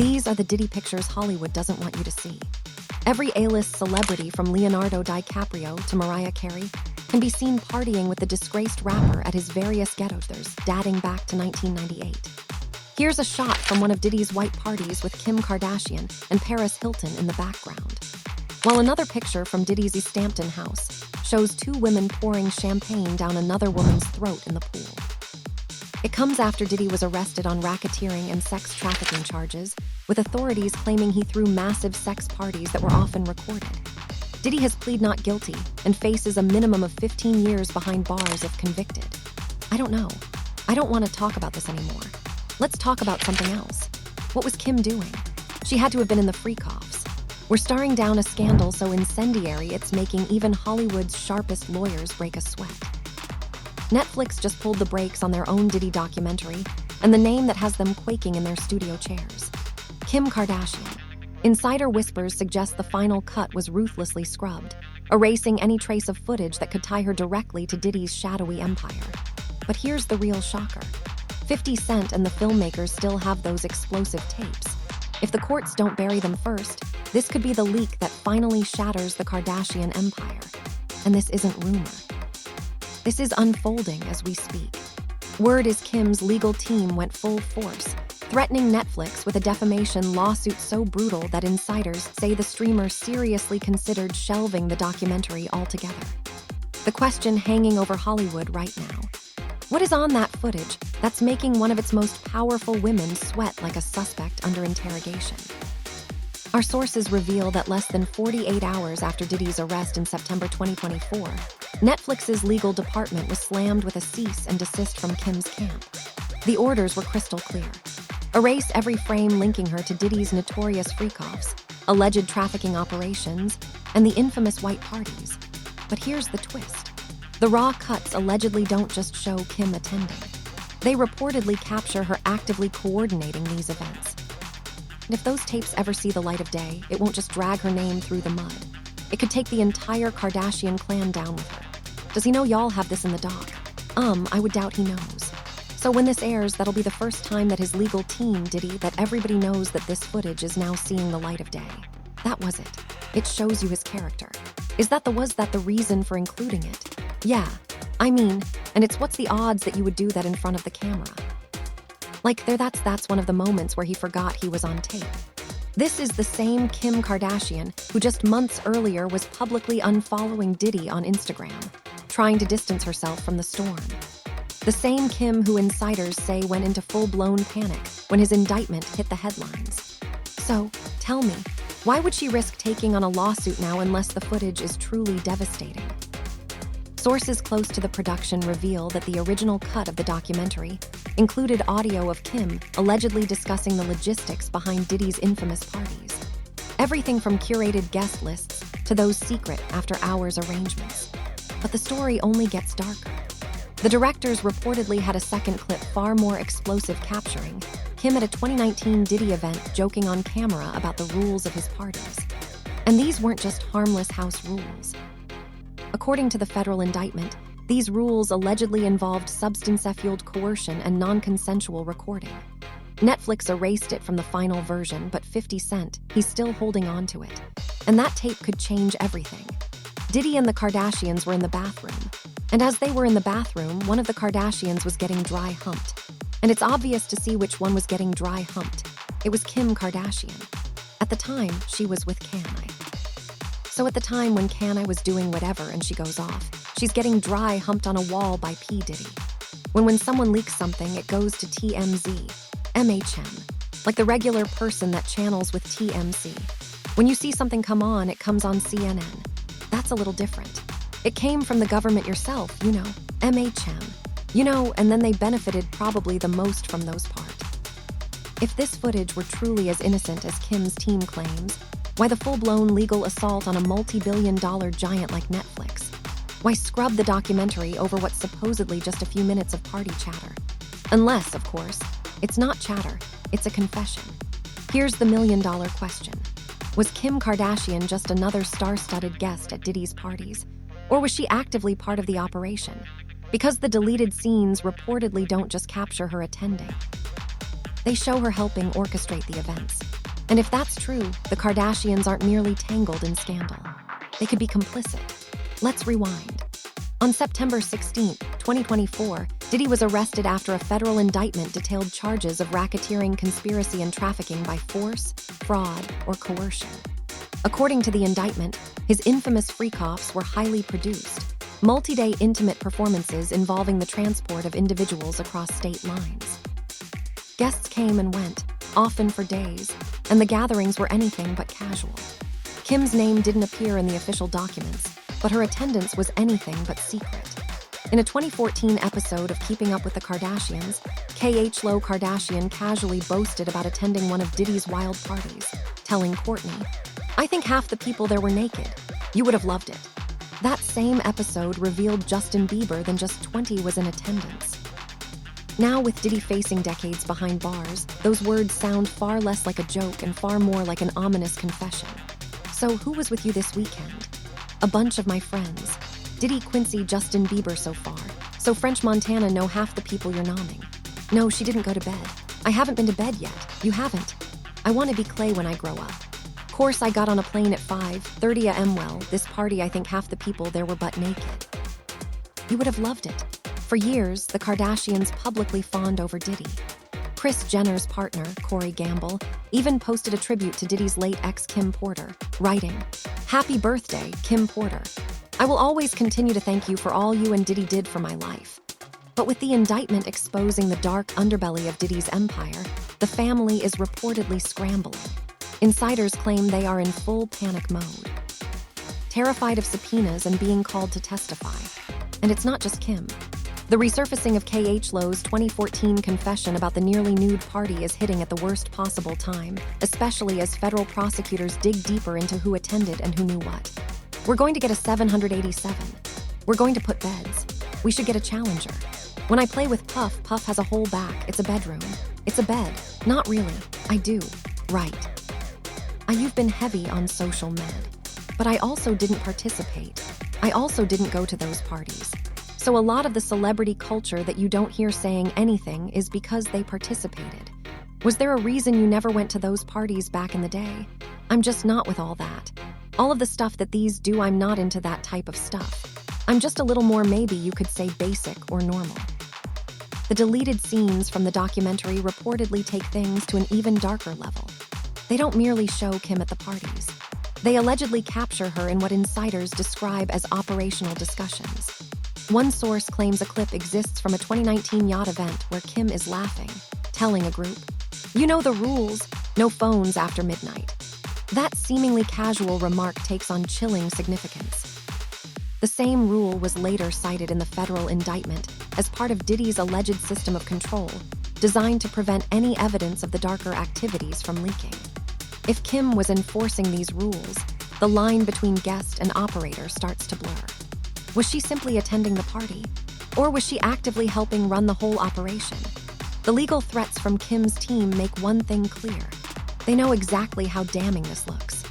These are the Diddy pictures Hollywood doesn't want you to see. Every A-list celebrity from Leonardo DiCaprio to Mariah Carey can be seen partying with the disgraced rapper at his various get-togethers dating back to 1998. Here's a shot from one of Diddy's white parties with Kim Kardashian and Paris Hilton in the background. While another picture from Diddy's East Hampton house shows two women pouring champagne down another woman's throat in the pool. It comes after Diddy was arrested on racketeering and sex trafficking charges, with authorities claiming he threw massive sex parties that were often recorded. Diddy has pleaded not guilty and faces a minimum of 15 years behind bars if convicted. I don't know. I don't want to talk about this anymore. Let's talk about something else. What was Kim doing? She had to have been in the freak-offs. We're staring down a scandal so incendiary it's making even Hollywood's sharpest lawyers break a sweat. Netflix just pulled the brakes on their own Diddy documentary, and the name that has them quaking in their studio chairs. Kim Kardashian. Insider whispers suggest the final cut was ruthlessly scrubbed, erasing any trace of footage that could tie her directly to Diddy's shadowy empire. But here's the real shocker. 50 Cent and the filmmakers still have those explosive tapes. If the courts don't bury them first, this could be the leak that finally shatters the Kardashian empire. And this isn't rumor. This is unfolding as we speak. Word is Kim's legal team went full force, threatening Netflix with a defamation lawsuit so brutal that insiders say the streamer seriously considered shelving the documentary altogether. The question hanging over Hollywood right now: what is on that footage that's making one of its most powerful women sweat like a suspect under interrogation? Our sources reveal that less than 48 hours after Diddy's arrest in September 2024, Netflix's legal department was slammed with a cease and desist from Kim's camp. The orders were crystal clear. Erase every frame linking her to Diddy's notorious freak-offs, alleged trafficking operations, and the infamous white parties. But here's the twist. The raw cuts allegedly don't just show Kim attending. They reportedly capture her actively coordinating these events. And if those tapes ever see the light of day, it won't just drag her name through the mud. It could take the entire Kardashian clan down with her. Does he know y'all have this in the doc? I would doubt he knows. So when this airs, that'll be the first time that his legal team, Diddy, that everybody knows that this footage is now seeing the light of day. That was it. It shows you his character. Was that the reason for including it? Yeah, and it's what's the odds that you would do that in front of the camera? That's one of the moments where he forgot he was on tape. This is the same Kim Kardashian who just months earlier was publicly unfollowing Diddy on Instagram, trying to distance herself from the storm. The same Kim who insiders say went into full-blown panic when his indictment hit the headlines. So, tell me, why would she risk taking on a lawsuit now unless the footage is truly devastating? Sources close to the production reveal that the original cut of the documentary included audio of Kim allegedly discussing the logistics behind Diddy's infamous parties. Everything from curated guest lists to those secret after-hours arrangements. But the story only gets darker. The directors reportedly had a second clip far more explosive, capturing Kim at a 2019 Diddy event joking on camera about the rules of his parties. And these weren't just harmless house rules. According to the federal indictment, these rules allegedly involved substance-fueled coercion and non-consensual recording. Netflix erased it from the final version, but 50 Cent, he's still holding on to it. And that tape could change everything. Diddy and the Kardashians were in the bathroom. And as they were in the bathroom, one of the Kardashians was getting dry humped. And it's obvious to see which one was getting dry humped. It was Kim Kardashian. At the time, she was with Kanye. So at the time when Kanye was doing whatever and she goes off, she's getting dry humped on a wall by P. Diddy. When someone leaks something, it goes to TMZ, MHM, like the regular person that channels with TMZ. When you see something come on, it comes on CNN. That's a little different. It came from the government yourself, MHM. And then they benefited probably the most from those parts. If this footage were truly as innocent as Kim's team claims, why the full-blown legal assault on a multi-billion-dollar giant like Netflix? Why scrub the documentary over what's supposedly just a few minutes of party chatter? Unless, of course, it's not chatter, it's a confession. Here's the million-dollar question. Was Kim Kardashian just another star-studded guest at Diddy's parties? Or was she actively part of the operation? Because the deleted scenes reportedly don't just capture her attending. They show her helping orchestrate the events, And if that's true, the Kardashians aren't merely tangled in scandal. They could be complicit. Let's rewind. On September 16, 2024, Diddy was arrested after a federal indictment detailed charges of racketeering, conspiracy, and trafficking by force, fraud, or coercion. According to the indictment, his infamous freak-offs were highly produced, multi-day intimate performances involving the transport of individuals across state lines. Guests came and went, often for days, and the gatherings were anything but casual. Kim's name didn't appear in the official documents, but her attendance was anything but secret. In a 2014 episode of Keeping Up with the Kardashians, Khloe Kardashian casually boasted about attending one of Diddy's wild parties, telling Kourtney, "I think half the people there were naked. You would have loved it." That same episode revealed Justin Bieber than just 20 was in attendance. Now, with Diddy facing decades behind bars, those words sound far less like a joke and far more like an ominous confession. So, who was with you this weekend? A bunch of my friends. Diddy, Quincy, Justin Bieber so far. So French Montana know half the people you're nomming. No, she didn't go to bed. I haven't been to bed yet. You haven't. I want to be Clay when I grow up. Course, I got on a plane at 5:30 a.m. Well, this party, I think half the people there were butt naked. You would have loved it. For years, the Kardashians publicly fawned over Diddy. Kris Jenner's partner, Corey Gamble, even posted a tribute to Diddy's late ex Kim Porter, writing, "Happy birthday, Kim Porter. I will always continue to thank you for all you and Diddy did for my life." But with the indictment exposing the dark underbelly of Diddy's empire, the family is reportedly scrambling. Insiders claim they are in full panic mode, terrified of subpoenas and being called to testify. And it's not just Kim. The resurfacing of Khloe's 2014 confession about the nearly nude party is hitting at the worst possible time, especially as federal prosecutors dig deeper into who attended and who knew what. We're going to get a 787. We're going to put beds. We should get a challenger. When I play with Puff, Puff has a whole back. It's a bedroom. It's a bed. Not really. I do. Right. You've been heavy on social med. But I also didn't participate. I also didn't go to those parties. So a lot of the celebrity culture that you don't hear saying anything is because they participated. Was there a reason you never went to those parties back in the day? I'm just not with all that. All of the stuff that these do, I'm not into that type of stuff. I'm just a little more, maybe you could say, basic or normal. The deleted scenes from the documentary reportedly take things to an even darker level. They don't merely show Kim at the parties. They allegedly capture her in what insiders describe as operational discussions. One source claims a clip exists from a 2019 yacht event where Kim is laughing, telling a group, "You know the rules, no phones after midnight." That seemingly casual remark takes on chilling significance. The same rule was later cited in the federal indictment as part of Diddy's alleged system of control, designed to prevent any evidence of the darker activities from leaking. If Kim was enforcing these rules, the line between guest and operator starts to blur. Was she simply attending the party? Or was she actively helping run the whole operation? The legal threats from Kim's team make one thing clear. They know exactly how damning this looks.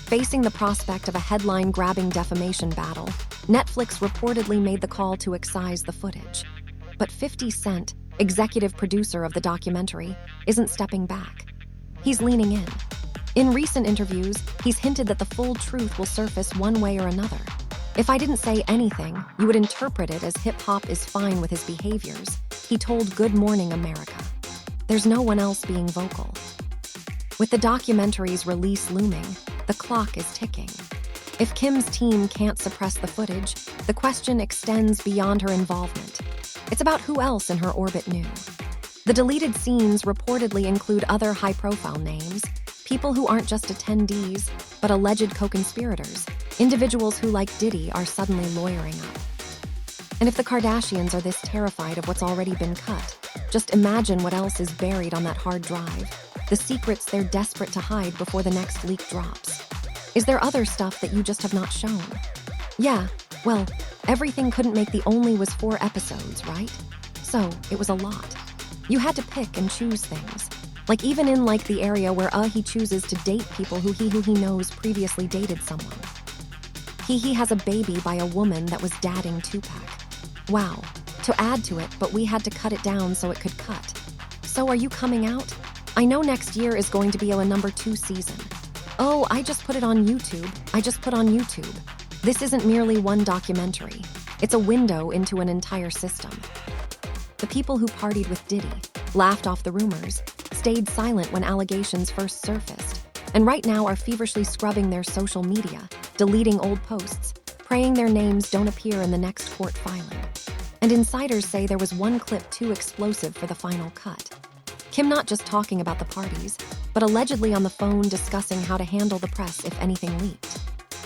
Facing the prospect of a headline-grabbing defamation battle, Netflix reportedly made the call to excise the footage. But 50 Cent, executive producer of the documentary, isn't stepping back. He's leaning in. In recent interviews, he's hinted that the full truth will surface one way or another. "If I didn't say anything, you would interpret it as hip-hop is fine with his behaviors," he told Good Morning America. There's no one else being vocal. With the documentary's release looming, the clock is ticking. If Kim's team can't suppress the footage, the question extends beyond her involvement. It's about who else in her orbit knew. The deleted scenes reportedly include other high-profile names, people who aren't just attendees, but alleged co-conspirators, individuals who, like Diddy, are suddenly lawyering up. And if the Kardashians are this terrified of what's already been cut, just imagine what else is buried on that hard drive, the secrets they're desperate to hide before the next leak drops. Is there other stuff that you just have not shown? Yeah, well, everything couldn't make the only was 4 episodes, right? So, it was a lot. You had to pick and choose things. Like even in the area where he chooses to date people who he knows previously dated someone. He has a baby by a woman that was dadding Tupac. Wow. To add to it, but we had to cut it down so it could cut. So are you coming out? I know next year is going to be a #2 season. Oh, I just put it on YouTube. I just put on YouTube. This isn't merely one documentary. It's a window into an entire system. The people who partied with Diddy, laughed off the rumors, stayed silent when allegations first surfaced, and right now are feverishly scrubbing their social media, deleting old posts, praying their names don't appear in the next court filing. And insiders say there was one clip too explosive for the final cut. Kim not just talking about the parties, but allegedly on the phone discussing how to handle the press if anything leaked.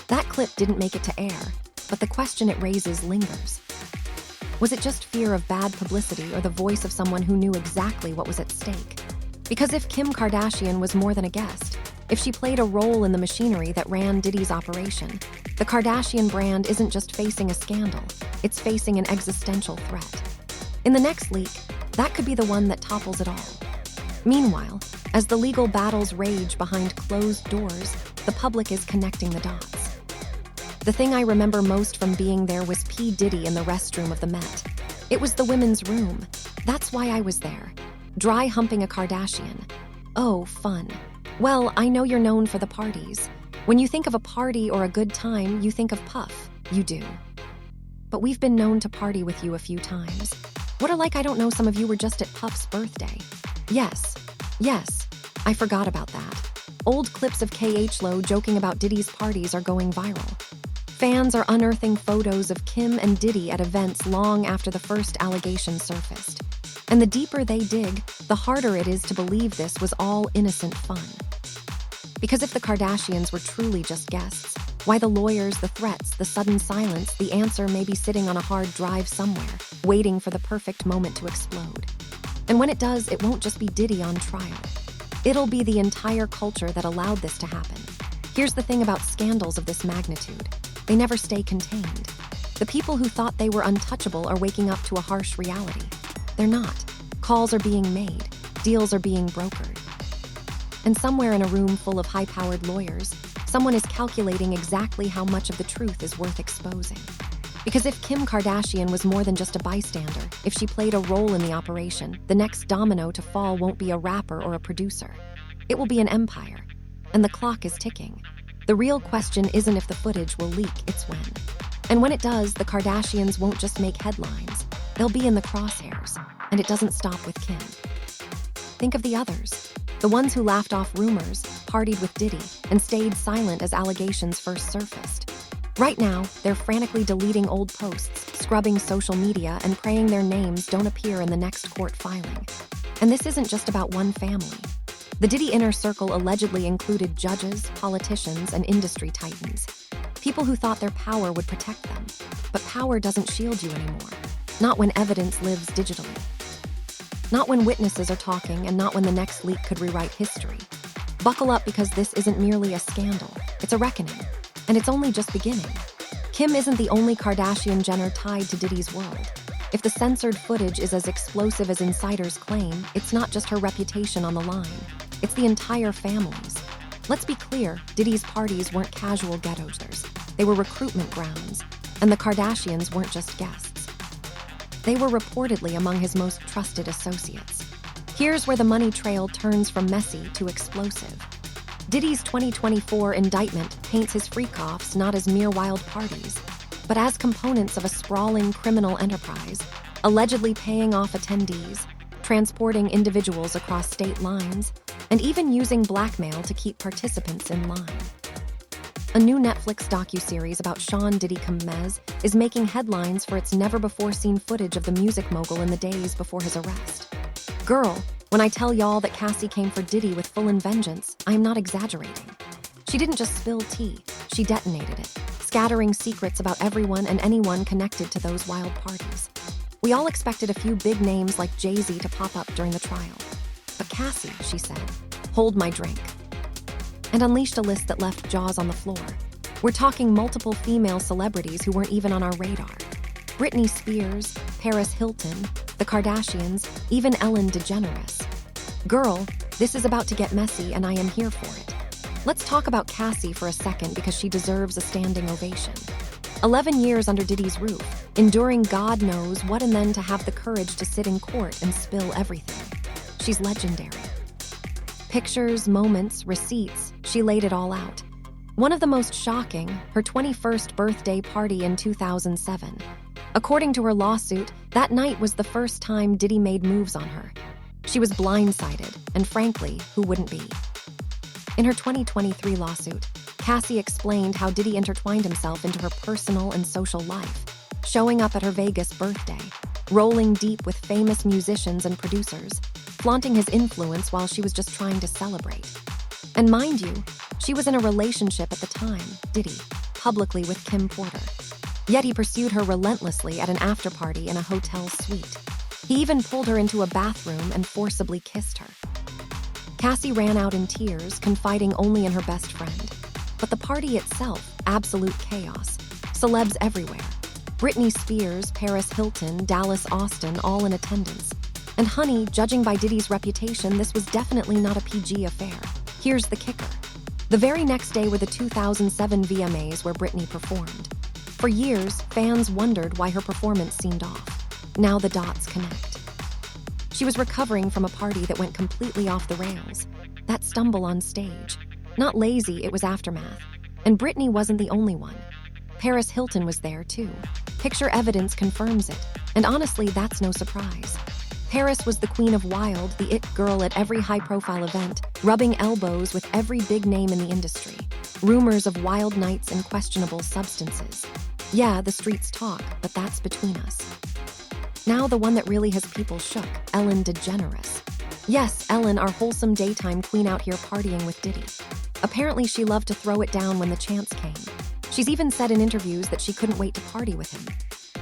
That clip didn't make it to air, but the question it raises lingers. Was it just fear of bad publicity or the voice of someone who knew exactly what was at stake? Because if Kim Kardashian was more than a guest, if she played a role in the machinery that ran Diddy's operation, the Kardashian brand isn't just facing a scandal, it's facing an existential threat. In the next leak, that could be the one that topples it all. Meanwhile, as the legal battles rage behind closed doors, the public is connecting the dots. The thing I remember most from being there was P. Diddy in the restroom of the Met. It was the women's room. That's why I was there. Dry humping a Kardashian. Oh, fun. Well, I know you're known for the parties. When you think of a party or a good time, you think of Puff. You do. But we've been known to party with you a few times. What are like I don't know some of you were just at Puff's birthday. Yes, I forgot about that. Old clips of KH-Lo joking about Diddy's parties are going viral. Fans are unearthing photos of Kim and Diddy at events long after the first allegation surfaced. And the deeper they dig, the harder it is to believe this was all innocent fun. Because if the Kardashians were truly just guests, why the lawyers, the threats, the sudden silence, the answer may be sitting on a hard drive somewhere, waiting for the perfect moment to explode. And when it does, it won't just be Diddy on trial. It'll be the entire culture that allowed this to happen. Here's the thing about scandals of this magnitude. They never stay contained. The people who thought they were untouchable are waking up to a harsh reality. They're not. Calls are being made. Deals are being brokered. And somewhere in a room full of high-powered lawyers, someone is calculating exactly how much of the truth is worth exposing. Because if Kim Kardashian was more than just a bystander, if she played a role in the operation, the next domino to fall won't be a rapper or a producer. It will be an empire. And the clock is ticking. The real question isn't if the footage will leak, it's when. And when it does, the Kardashians won't just make headlines. They'll be in the crosshairs. And it doesn't stop with Kim. Think of the others. The ones who laughed off rumors, partied with Diddy, and stayed silent as allegations first surfaced. Right now, they're frantically deleting old posts, scrubbing social media, and praying their names don't appear in the next court filing. And this isn't just about one family. The Diddy inner circle allegedly included judges, politicians, and industry titans. People who thought their power would protect them. But power doesn't shield you anymore. Not when evidence lives digitally. Not when witnesses are talking, and not when the next leak could rewrite history. Buckle up, because this isn't merely a scandal. It's a reckoning. And it's only just beginning. Kim isn't the only Kardashian-Jenner tied to Diddy's world. If the censored footage is as explosive as insiders claim, it's not just her reputation on the line. It's the entire family's. Let's be clear, Diddy's parties weren't casual get-togethers. They were recruitment grounds. And the Kardashians weren't just guests. They were reportedly among his most trusted associates. Here's where the money trail turns from messy to explosive. Diddy's 2024 indictment paints his freak-offs not as mere wild parties, but as components of a sprawling criminal enterprise, allegedly paying off attendees, transporting individuals across state lines, and even using blackmail to keep participants in line. A new Netflix docuseries about Sean Diddy Combs is making headlines for its never-before-seen footage of the music mogul in the days before his arrest. Girl, when I tell y'all that Cassie came for Diddy with full vengeance, I am not exaggerating. She didn't just spill tea, she detonated it, scattering secrets about everyone and anyone connected to those wild parties. We all expected a few big names like Jay-Z to pop up during the trial. But Cassie, she said, hold my drink. And unleashed a list that left jaws on the floor. We're talking multiple female celebrities who weren't even on our radar. Britney Spears, Paris Hilton, the Kardashians, even Ellen DeGeneres. Girl, this is about to get messy, and I am here for it. Let's talk about Cassie for a second, because she deserves a standing ovation. 11 years under Diddy's roof, enduring God knows what, and then to have the courage to sit in court and spill everything. She's legendary. Pictures, moments, receipts, she laid it all out. One of the most shocking, her 21st birthday party in 2007. According to her lawsuit, that night was the first time Diddy made moves on her. She was blindsided, and frankly, who wouldn't be? In her 2023 lawsuit, Cassie explained how Diddy intertwined himself into her personal and social life, showing up at her Vegas birthday, rolling deep with famous musicians and producers, flaunting his influence while she was just trying to celebrate. And mind you, she was in a relationship at the time, Diddy, publicly with Kim Porter. Yet he pursued her relentlessly at an after-party in a hotel suite. He even pulled her into a bathroom and forcibly kissed her. Cassie ran out in tears, confiding only in her best friend. But the party itself, absolute chaos. Celebs everywhere. Britney Spears, Paris Hilton, Dallas Austin, all in attendance. And honey, judging by Diddy's reputation, this was definitely not a PG affair. Here's the kicker. The very next day were the 2007 VMAs where Britney performed. For years, fans wondered why her performance seemed off. Now the dots connect. She was recovering from a party that went completely off the rails. That stumble on stage. Not lazy, it was aftermath. And Britney wasn't the only one. Paris Hilton was there too. Picture evidence confirms it. And honestly, that's no surprise. Paris was the queen of wild, the it girl at every high-profile event, rubbing elbows with every big name in the industry. Rumors of wild nights and questionable substances. Yeah, the streets talk, but that's between us. Now the one that really has people shook, Ellen DeGeneres. Yes, Ellen, our wholesome daytime queen out here partying with Diddy. Apparently she loved to throw it down when the chance came. She's even said in interviews that she couldn't wait to party with him.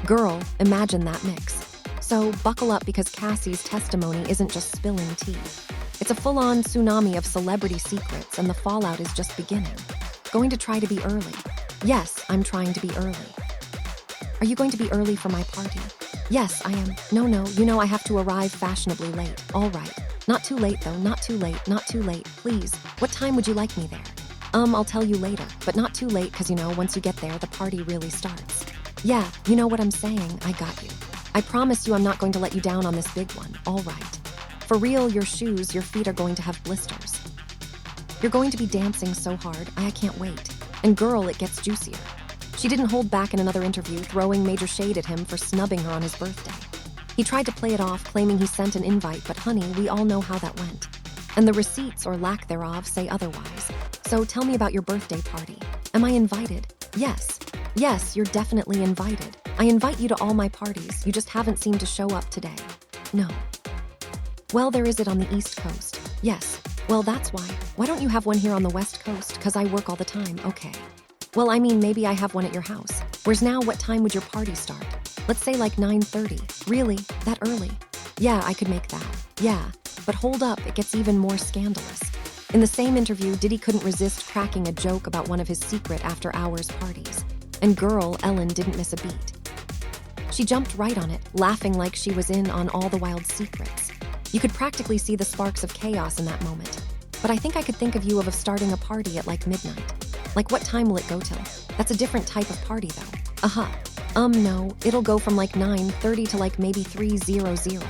Girl, imagine that mix. So buckle up because Cassie's testimony isn't just spilling tea. It's a full-on tsunami of celebrity secrets and the fallout is just beginning. Going to try to be early. Yes, I'm trying to be early. Are you going to be early for my party? Yes, I am. No, you know I have to arrive fashionably late. All right. Not too late though, not too late, not too late. Please, what time would you like me there? I'll tell you later, but not too late because once you get there, the party really starts. Yeah, you know what I'm saying, I got you. I promise you I'm not going to let you down on this big one, all right. For real, your shoes, your feet are going to have blisters. You're going to be dancing so hard, I can't wait. And girl, it gets juicier. She didn't hold back in another interview, throwing major shade at him for snubbing her on his birthday. He tried to play it off, claiming he sent an invite, but honey, we all know how that went. And the receipts, or lack thereof, say otherwise. So tell me about your birthday party. Am I invited? Yes. Yes, you're definitely invited. I invite you to all my parties, you just haven't seemed to show up today. No. Well, there is it on the East Coast. Yes. Well, that's why. Why don't you have one here on the West Coast? 'Cause I work all the time, okay. Well, I mean, maybe I have one at your house. Whereas now, what time would your party start? Let's say like 9:30. Really? That early? Yeah, I could make that. Yeah. But hold up, it gets even more scandalous. In the same interview, Diddy couldn't resist cracking a joke about one of his secret after-hours parties. And girl, Ellen didn't miss a beat. She jumped right on it, laughing like she was in on all the wild secrets. You could practically see the sparks of chaos in that moment. But I think I could think of you of starting a party at like midnight. Like what time will it go till? That's a different type of party though. No, it'll go from like 9:30 to like maybe 3:00.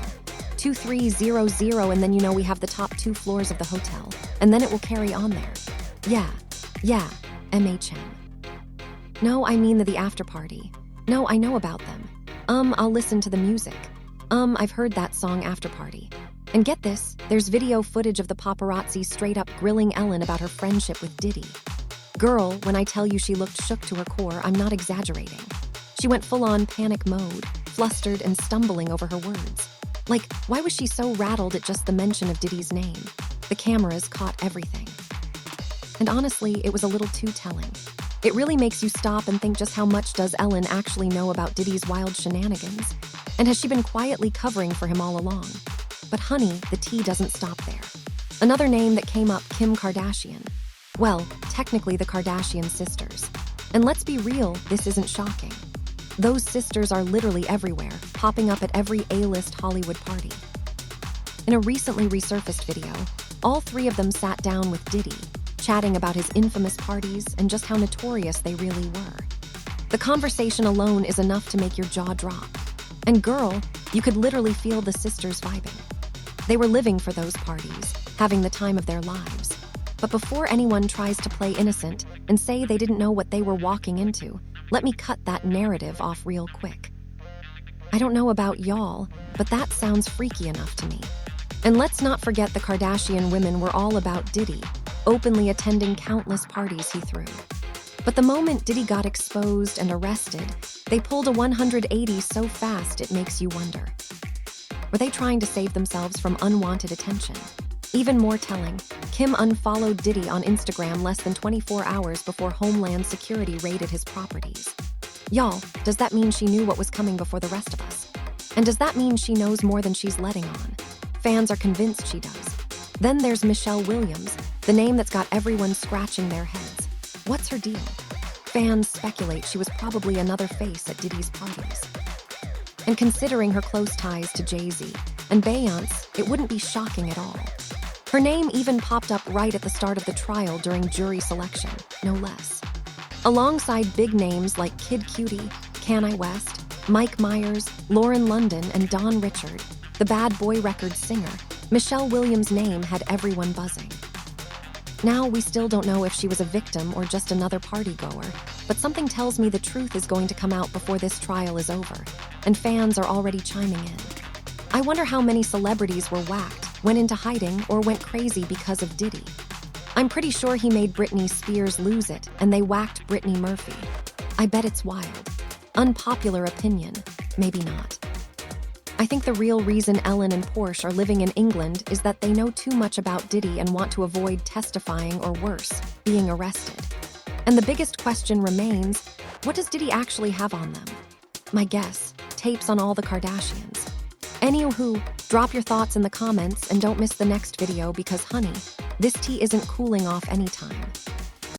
23:00, and then we have the top 2 floors of the hotel. And then it will carry on there. Yeah, MHM. No, I mean the after party. No, I know about them. I'll listen to the music. I've heard that song After Party. And get this, there's video footage of the paparazzi straight up grilling Ellen about her friendship with Diddy. Girl, when I tell you she looked shook to her core, I'm not exaggerating. She went full-on panic mode, flustered and stumbling over her words. Like, why was she so rattled at just the mention of Diddy's name? The cameras caught everything. And honestly, it was a little too telling. It really makes you stop and think just how much does Ellen actually know about Diddy's wild shenanigans? And has she been quietly covering for him all along? But honey, the tea doesn't stop there. Another name that came up, Kim Kardashian. Well, technically the Kardashian sisters. And let's be real, this isn't shocking. Those sisters are literally everywhere, popping up at every A-list Hollywood party. In a recently resurfaced video, all 3 of them sat down with Diddy, chatting about his infamous parties and just how notorious they really were. The conversation alone is enough to make your jaw drop. And girl, you could literally feel the sisters vibing. They were living for those parties, having the time of their lives. But before anyone tries to play innocent and say they didn't know what they were walking into, let me cut that narrative off real quick. I don't know about y'all, but that sounds freaky enough to me. And let's not forget the Kardashian women were all about Diddy, openly attending countless parties he threw. But the moment Diddy got exposed and arrested, they pulled a 180 so fast it makes you wonder. Were they trying to save themselves from unwanted attention? Even more telling, Kim unfollowed Diddy on Instagram less than 24 hours before Homeland Security raided his properties. Y'all, does that mean she knew what was coming before the rest of us? And does that mean she knows more than she's letting on? Fans are convinced she does. Then there's Michelle Williams, the name that's got everyone scratching their heads. What's her deal? Fans speculate she was probably another face at Diddy's parties. And considering her close ties to Jay-Z and Beyonce, it wouldn't be shocking at all. Her name even popped up right at the start of the trial during jury selection, no less. Alongside big names like Kid Cudi, Kanye West, Mike Myers, Lauren London, and Don Richard, the Bad Boy Records singer, Michelle Williams' name had everyone buzzing. Now, we still don't know if she was a victim or just another partygoer, but something tells me the truth is going to come out before this trial is over, and fans are already chiming in. I wonder how many celebrities were whacked, went into hiding, or went crazy because of Diddy. I'm pretty sure he made Britney Spears lose it, and they whacked Brittany Murphy. I bet it's wild. Unpopular opinion, maybe not. I think the real reason Ellen and Porsche are living in England is that they know too much about Diddy and want to avoid testifying or worse, being arrested. And the biggest question remains, what does Diddy actually have on them? My guess, tapes on all the Kardashians. Anywho, drop your thoughts in the comments and don't miss the next video because honey, this tea isn't cooling off anytime.